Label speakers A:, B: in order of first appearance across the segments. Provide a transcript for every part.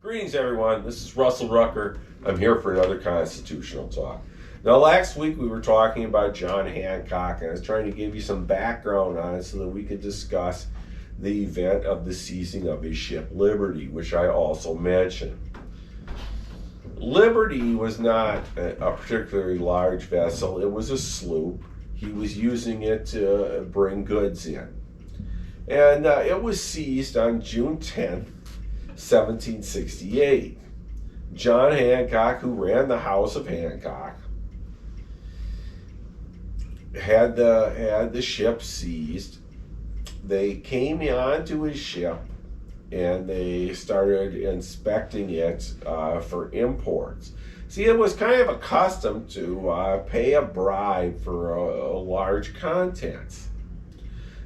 A: Greetings, everyone. This is Russell Rucker. I'm here for another constitutional talk. Now, last week we were talking about John Hancock, and I was trying to give you some background on it so that we could discuss the event of the seizing of his ship Liberty, which I also mentioned. Liberty was not a particularly large vessel. It was a sloop. He was using it to bring goods in. And it was seized on June 10th, 1768. John Hancock, who ran the House of Hancock, had the ship seized. They came onto his ship and they started inspecting it for imports. See, it was kind of accustomed to pay a bribe for a large contents.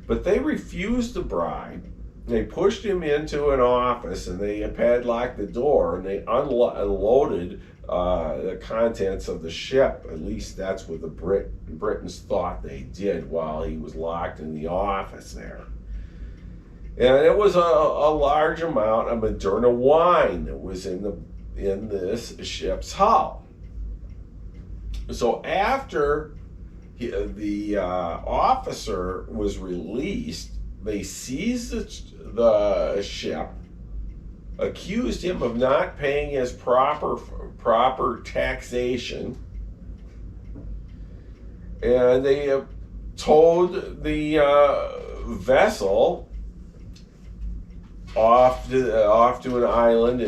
A: But they refused the bribe. They pushed him into an office and they padlocked the door and they unloaded the contents of the ship. At least that's what the Britons thought they did while he was locked in the office there. And it was a large amount of Madeira wine that was in this ship's hull. So after the officer was released, they seized the ship, accused him of not paying his proper taxation, and they towed the vessel off to an island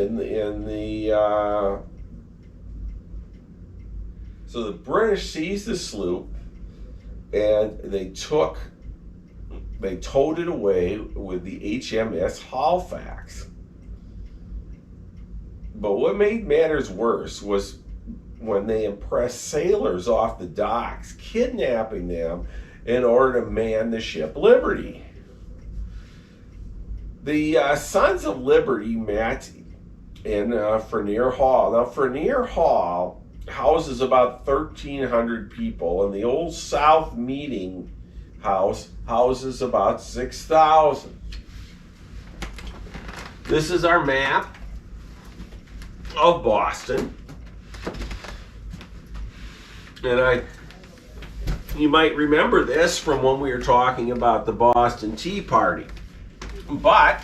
A: so the British seized the sloop and they towed it away with the HMS Halifax. But what made matters worse was when they impressed sailors off the docks, kidnapping them in order to man the ship Liberty. The Sons of Liberty met in Frenier Hall. Now, Frenier Hall houses about 1,300 people, and the Old South Meeting House houses about 6,000. This is our map of Boston. And you might remember this from when we were talking about the Boston Tea Party. But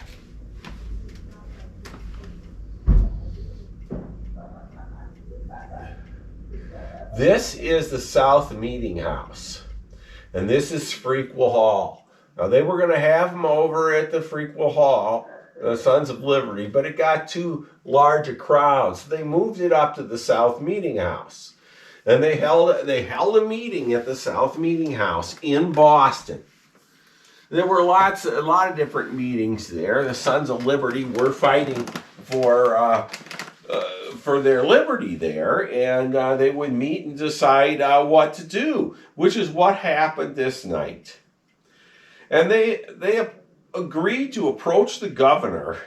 A: this is the South Meeting House, and this is Frequel Hall. Now, they were going to have them over at the Frequel Hall, the Sons of Liberty, but it got too large a crowd, so they moved it up to the South Meeting House. And they held a meeting at the South Meeting House in Boston. There were a lot of different meetings there. The Sons of Liberty were fighting for their liberty there, and they would meet and decide what to do, which is what happened this night. And they agreed to approach the governor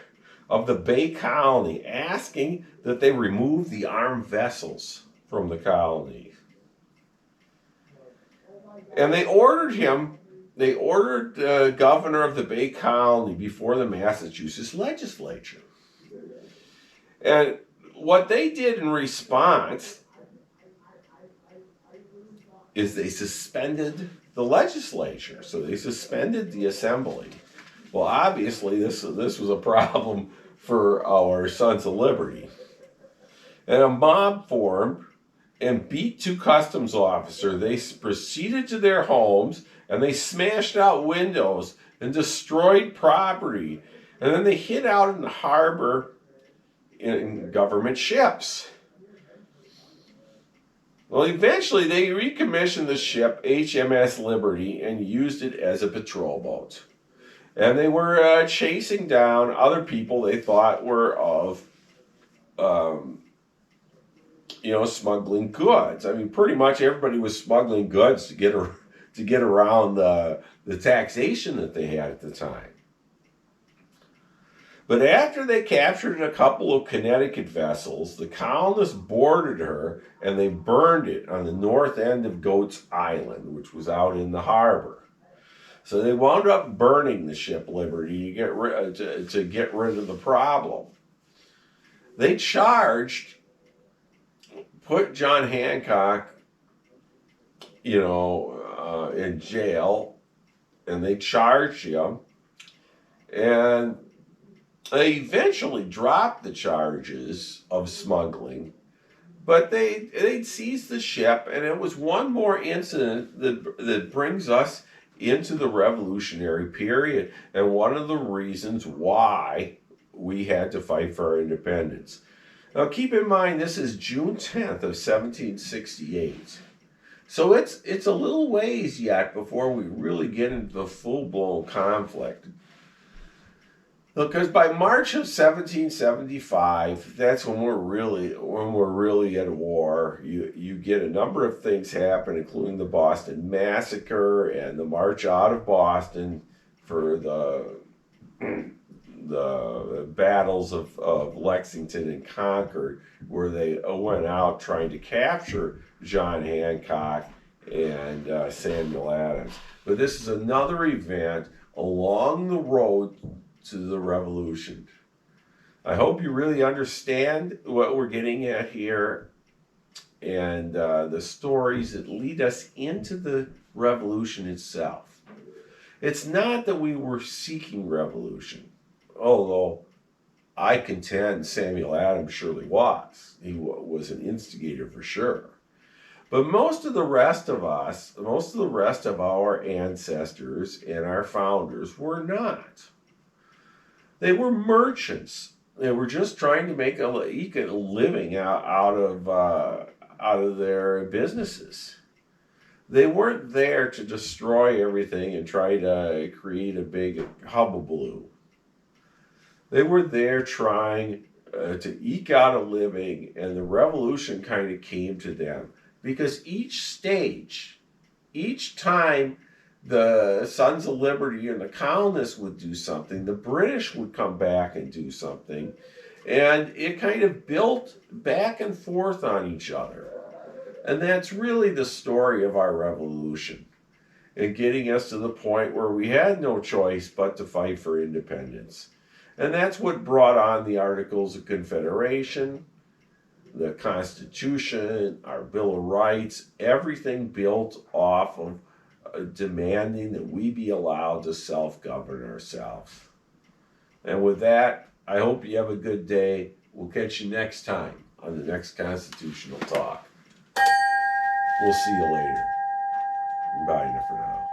A: of the Bay Colony, asking that they remove the armed vessels from the colony. And they ordered the governor of the Bay Colony before the Massachusetts legislature. And what they did in response is they suspended the legislature. So they suspended the assembly. Well, obviously, this was a problem for our Sons of Liberty. And a mob formed and beat two customs officers. They proceeded to their homes and they smashed out windows and destroyed property. And then they hid out in the harbor in government ships. Well, eventually they recommissioned the ship HMS Liberty and used it as a patrol boat. And they were chasing down other people they thought were of smuggling goods. I mean, pretty much everybody was smuggling goods to get around the taxation that they had at the time. But after they captured a couple of Connecticut vessels, the colonists boarded her and they burned it on the north end of Goats Island, which was out in the harbor. So they wound up burning the ship Liberty to get rid of the problem. They charged, put John Hancock, in jail, and they charged him, and they eventually dropped the charges of smuggling, but they'd seized the ship, and it was one more incident that brings us into the Revolutionary period, and one of the reasons why we had to fight for our independence. Now, keep in mind, this is June 10th of 1768. So it's a little ways yet before we really get into the full-blown conflict. Because by March of 1775, that's when we're really at war. You get a number of things happen, including the Boston Massacre and the March out of Boston for the battles of Lexington and Concord, where they went out trying to capture John Hancock and Samuel Adams. But this is another event along the road to the revolution. I hope you really understand what we're getting at here and the stories that lead us into the revolution itself. It's not that we were seeking revolution, although I contend Samuel Adams surely was. He was an instigator for sure. But most of the rest of our ancestors and our founders were not. They were merchants. They were just trying to make a living out of their businesses. They weren't there to destroy everything and try to create a big hullabaloo. They were there trying to eke out a living, and the revolution kind of came to them because each time the Sons of Liberty and the colonists would do something, the British would come back and do something, and it kind of built back and forth on each other. And that's really the story of our revolution, and getting us to the point where we had no choice but to fight for independence. And that's what brought on the Articles of Confederation, the Constitution, our Bill of Rights, everything built off of demanding that we be allowed to self-govern ourselves. And with that, I hope you have a good day. We'll catch you next time on the next Constitutional Talk. We'll see you later. Bye for now.